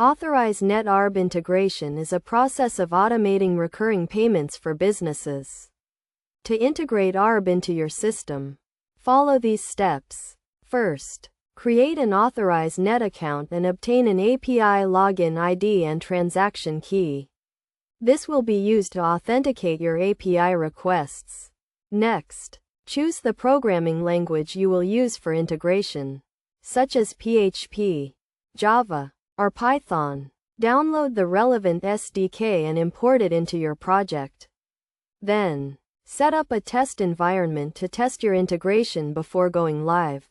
Authorize NetArb integration is a process of automating recurring payments for businesses. To integrate ARB into your system, follow these steps. First, create an Authorize Net account and obtain an API login ID and transaction key. This will be used to authenticate your API requests. Next, choose the programming language you will use for integration, such as PHP, Java, or Python. Download the relevant SDK and import it into your project. Then, set up a test environment to test your integration before going live.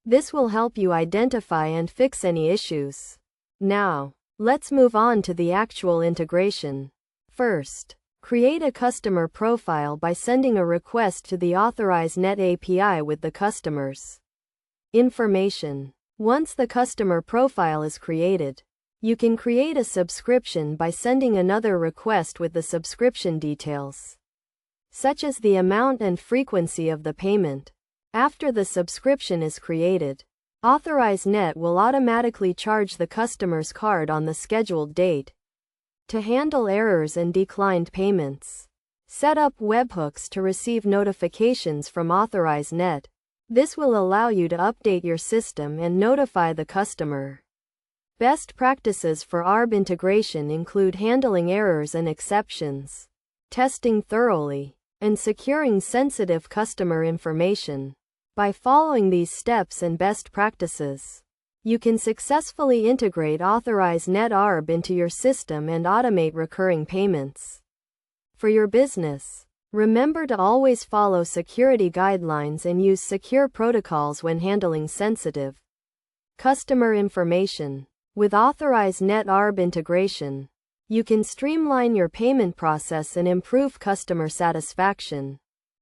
This will help you identify and fix any issues. Now, let's move on to the actual integration. First, create a customer profile by sending a request to the Authorize Net API with the customer's information. Once the customer profile is created, you can create a subscription by sending another request with the subscription details, such as the amount and frequency of the payment. After the subscription is created, Authorize Net will automatically charge the customer's card on the scheduled date. To handle errors and declined payments, set up webhooks to receive notifications from Authorize Net. This will allow you to update your system and notify the customer. Best practices for ARB integration include handling errors and exceptions, testing thoroughly, and securing sensitive customer information. By following these steps and best practices, you can successfully integrate Authorize Net ARB into your system and automate recurring payments. For your business, remember to always follow security guidelines and use secure protocols when handling sensitive customer information. With Authorize Net ARB integration, you can streamline your payment process and improve customer satisfaction.